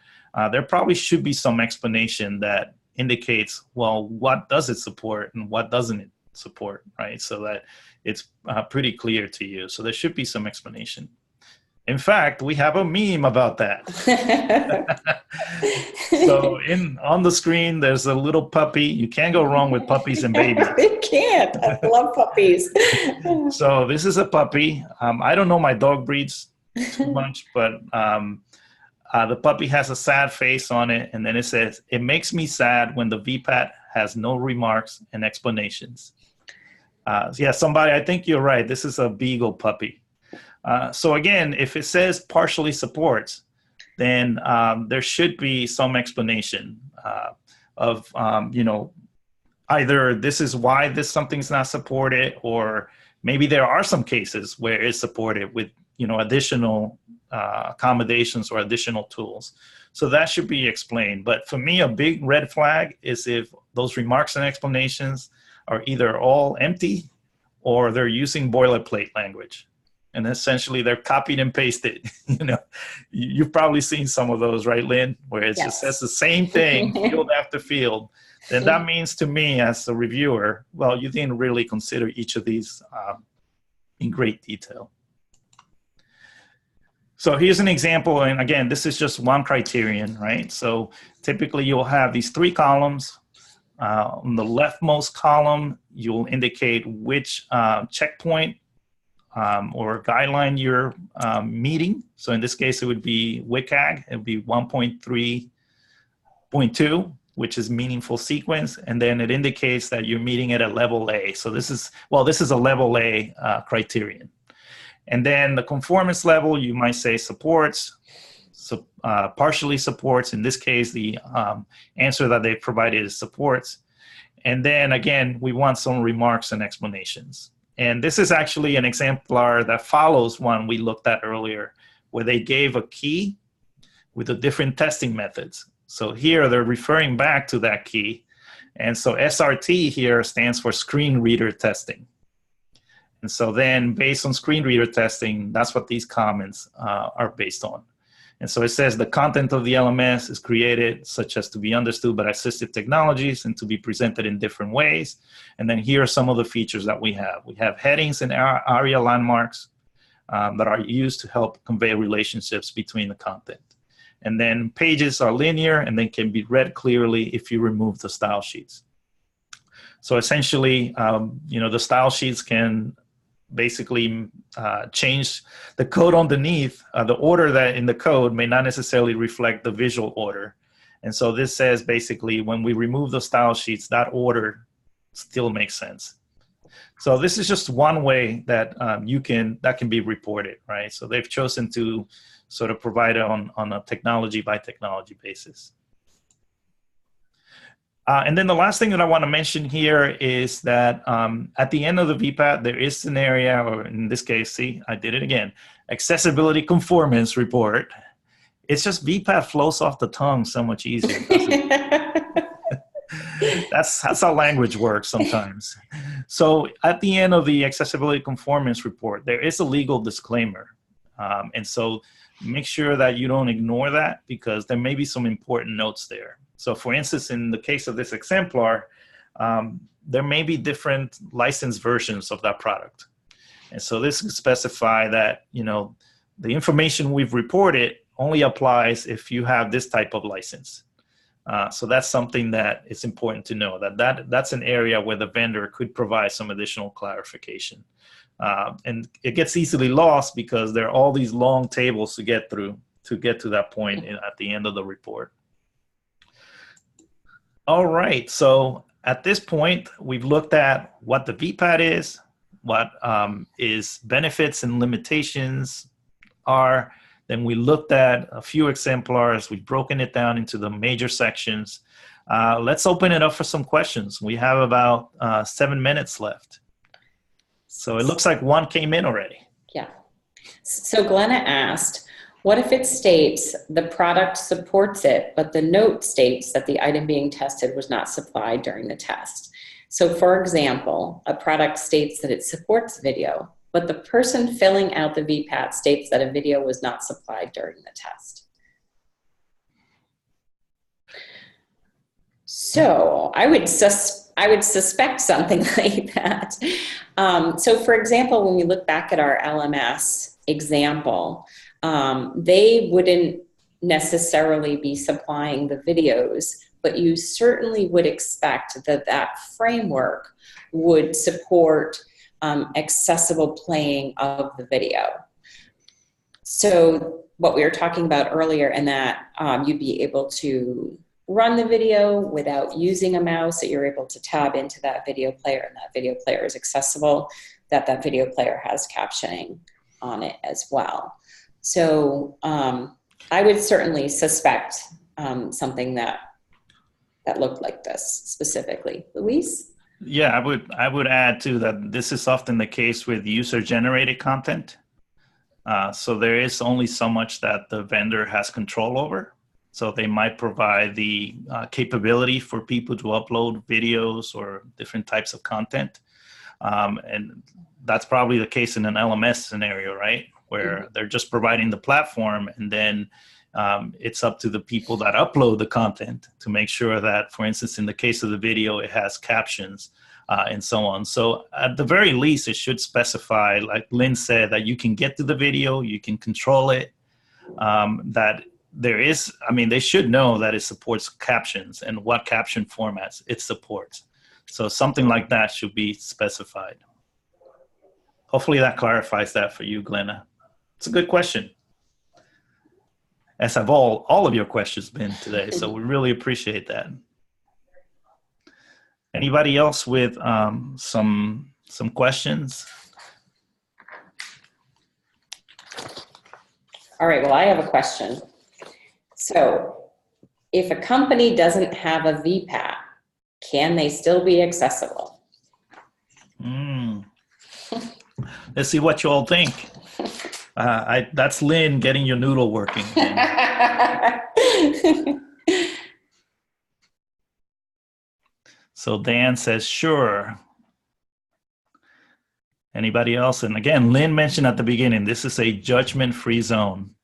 there probably should be some explanation that indicates, well, what does it support and what doesn't it support, right? So that it's pretty clear to you. So there should be some explanation. In fact, we have a meme about that. So on the screen, there's a little puppy. You can't go wrong with puppies and babies. You can't. I love puppies. So this is a puppy. I don't know my dog breeds too much, but the puppy has a sad face on it. And then it says, "It makes me sad when the VPAT has no remarks and explanations." Yeah, I think you're right. This is a beagle puppy. So again, if it says partially supports, then there should be some explanation of, either this is why something's not supported, or maybe there are some cases where it's supported with, additional accommodations or additional tools. So that should be explained. But for me, a big red flag is if those remarks and explanations are either all empty or they're using boilerplate language. And essentially they're copied and pasted. You've probably seen some of those, right, Lynn? Where it just says the same thing, field after field. Then that means to me as a reviewer, well, you didn't really consider each of these in great detail. So here's an example, and again, this is just one criterion, right? So typically you'll have these 3 columns. On the leftmost column, you'll indicate which checkpoint or guideline you're meeting. So in this case, it would be WCAG. It would be 1.3.2, which is meaningful sequence. And then it indicates that you're meeting it at level A. So this is a level A criterion. And then the conformance level, you might say supports, partially supports. In this case, the answer that they provided is supports. And then again, we want some remarks and explanations. And this is actually an exemplar that follows one we looked at earlier, where they gave a key with the different testing methods. So here they're referring back to that key. And so SRT here stands for screen reader testing. And so then based on screen reader testing, that's what these comments are based on. And so it says the content of the LMS is created such as to be understood by assistive technologies and to be presented in different ways. And then here are some of the features that we have. We have headings and ARIA landmarks that are used to help convey relationships between the content. And then pages are linear and then can be read clearly if you remove the style sheets. So essentially, the style sheets can basically change the code underneath. The order that in the code may not necessarily reflect the visual order. And so this says basically when we remove the style sheets, that order still makes sense. So this is just one way that that can be reported, right? So they've chosen to sort of provide it on a technology by technology basis. And then the last thing that I want to mention here is that at the end of the VPAT, there is an area, or in this case, see, I did it again, accessibility conformance report. It's just VPAT flows off the tongue so much easier. That's how language works sometimes. So at the end of the accessibility conformance report, there is a legal disclaimer. And so make sure that you don't ignore that because there may be some important notes there. So for instance, in the case of this exemplar, there may be different licensed versions of that product. And so this can specify that, the information we've reported only applies if you have this type of license. So that's something that it's important to know, that's an area where the vendor could provide some additional clarification. And it gets easily lost because there are all these long tables to get through to get to that point at the end of the report. All right, so at this point, we've looked at what the VPAT is, what is benefits and limitations are. Then we looked at a few exemplars. We've broken it down into the major sections. Let's open it up for some questions. We have about 7 minutes left. So it looks like one came in already. Yeah. So Glenna asked, what if it states the product supports it, but the note states that the item being tested was not supplied during the test? So for example, a product states that it supports video, but the person filling out the VPAT states that a video was not supplied during the test. So I would suspect something like that. So for example, when we look back at our LMS example, they wouldn't necessarily be supplying the videos, but you certainly would expect that that framework would support accessible playing of the video. So what we were talking about earlier, and that you'd be able to run the video without using a mouse, that you're able to tab into that video player and that video player is accessible, that video player has captioning on it as well. So I would certainly suspect something that looked like this specifically. Luis? Yeah, I would add too that this is often the case with user-generated content. So there is only so much that the vendor has control over. So they might provide the capability for people to upload videos or different types of content. And that's probably the case in an LMS scenario, right? Where they're just providing the platform, and then it's up to the people that upload the content to make sure that, for instance, in the case of the video, it has captions and so on. So at the very least, it should specify, like Lynn said, that you can get to the video, you can control it, that there is, I mean, they should know that it supports captions and what caption formats it supports. So something like that should be specified. Hopefully that clarifies that for you, Glenna. It's a good question, as have all of your questions been today. So we really appreciate that. Anybody else with some questions? All right, well, I have a question. So if a company doesn't have a VPAT, can they still be accessible? Let's see what you all think. That's Lynn getting your noodle working. So Dan says, sure. Anybody else? And again, Lynn mentioned at the beginning, this is a judgment-free zone.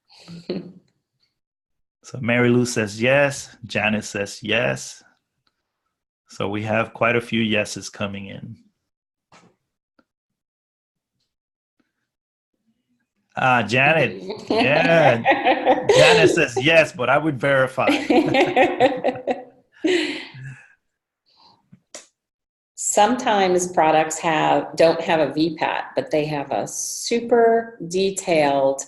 So Mary Lou says yes. Janice says yes. So we have quite a few yeses coming in. Janet, yeah. Janice says yes, but I would verify. Sometimes products don't have a VPAT, but they have a super detailed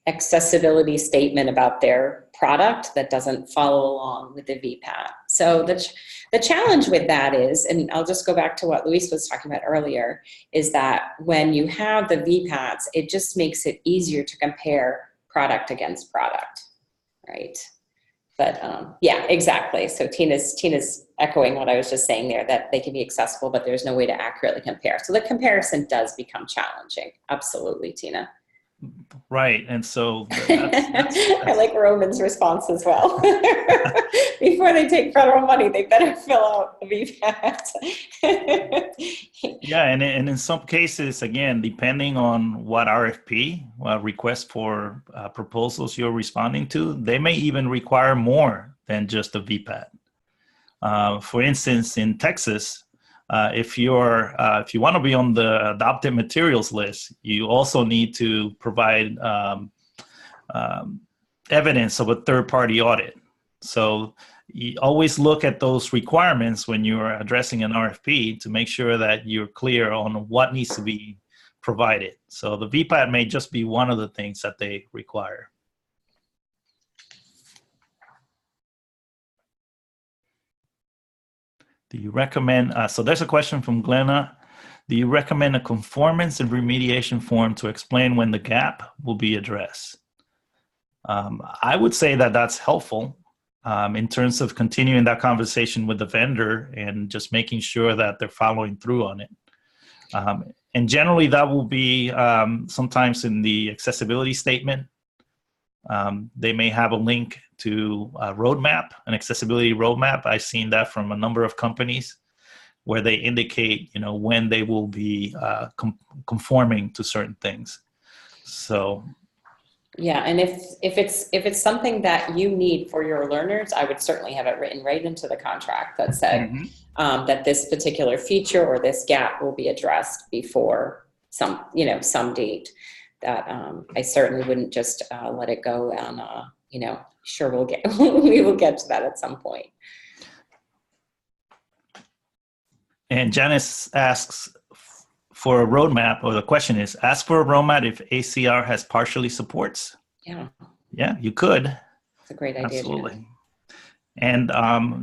accessibility statement about their product that doesn't follow along with the VPAT. So the challenge with that is, and I'll just go back to what Luis was talking about earlier, is that when you have the VPATs, it just makes it easier to compare product against product, right? But yeah, exactly. So Tina's echoing what I was just saying there, that they can be accessible, but there's no way to accurately compare. So the comparison does become challenging. Absolutely, Tina. Right, and so that's I like Roman's response as well. Before they take federal money, they better fill out the VPAT. Yeah, and in some cases, again, depending on what RFP, request for proposals you're responding to, they may even require more than just a VPAT. For instance, in Texas, if you want to be on the adopted materials list, you also need to provide evidence of a third-party audit. So you always look at those requirements when you're addressing an RFP to make sure that you're clear on what needs to be provided. So the VPAT may just be one of the things that they require. Do you recommend, so there's a question from Glenna. Do you recommend a conformance and remediation form to explain when the gap will be addressed? I would say that that's helpful in terms of continuing that conversation with the vendor and just making sure that they're following through on it. And generally that will be sometimes in the accessibility statement. They may have a link to a roadmap, an accessibility roadmap. I've seen that from a number of companies where they indicate, when they will be conforming to certain things. So, yeah, and if it's something that you need for your learners, I would certainly have it written right into the contract that said that this particular feature or this gap will be addressed before some date. That I certainly wouldn't just let it go and sure we will get to that at some point. And Janice asks for a roadmap, or the question is, ask for a roadmap if ACR has partially supports. Yeah, you could. It's a great idea. Absolutely. And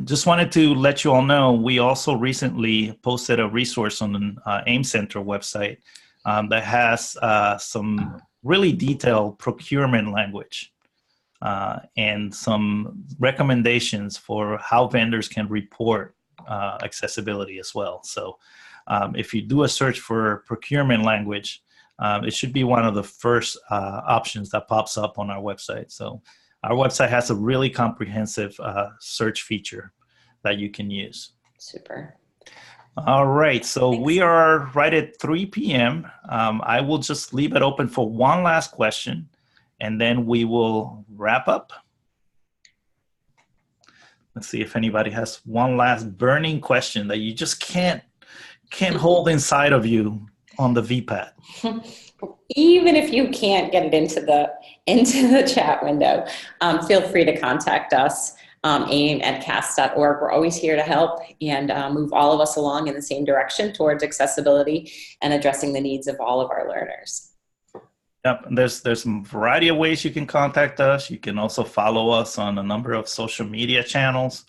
just wanted to let you all know, we also recently posted a resource on the AIM Center website that has some really detailed procurement language and some recommendations for how vendors can report accessibility as well. So if you do a search for procurement language, it should be one of the first options that pops up on our website. So our website has a really comprehensive search feature that you can use. Super. All right, so Thanks. we are right at 3 p.m. I will just leave it open for one last question, and then we will wrap up. Let's see if anybody has one last burning question that you just can't hold inside of you on the VPAT. Even if you can't get it into the chat window, feel free to contact us. aim@cast.org. We're always here to help and move all of us along in the same direction towards accessibility and addressing the needs of all of our learners. Yep, there's a variety of ways you can contact us. You can also follow us on a number of social media channels,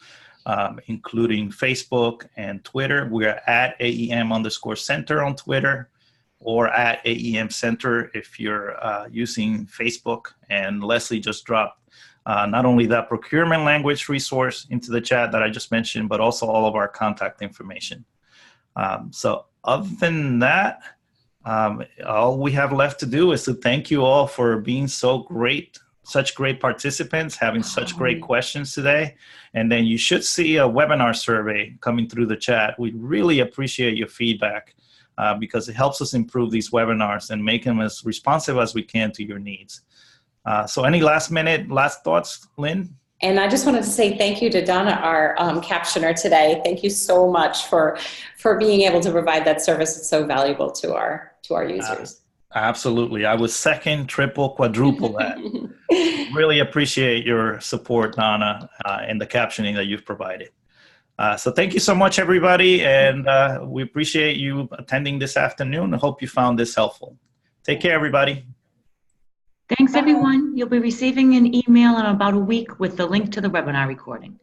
including Facebook and Twitter. We're at AEM_center on Twitter, or at AEM Center if you're using Facebook. And Leslie just dropped not only that procurement language resource into the chat that I just mentioned, but also all of our contact information. So other than that, all we have left to do is to thank you all for being such great participants, having such great questions today. And then you should see a webinar survey coming through the chat. We really appreciate your feedback because it helps us improve these webinars and make them as responsive as we can to your needs. So any last thoughts, Lynn? And I just wanted to say thank you to Donna, our captioner today. Thank you so much for being able to provide that service. It's so valuable to our users. Absolutely. I would second, triple, quadruple that. Really appreciate your support, Donna, and the captioning that you've provided. So thank you so much, everybody. And we appreciate you attending this afternoon. I hope you found this helpful. Take care, everybody. Thanks, everyone. You'll be receiving an email in about a week with the link to the webinar recording.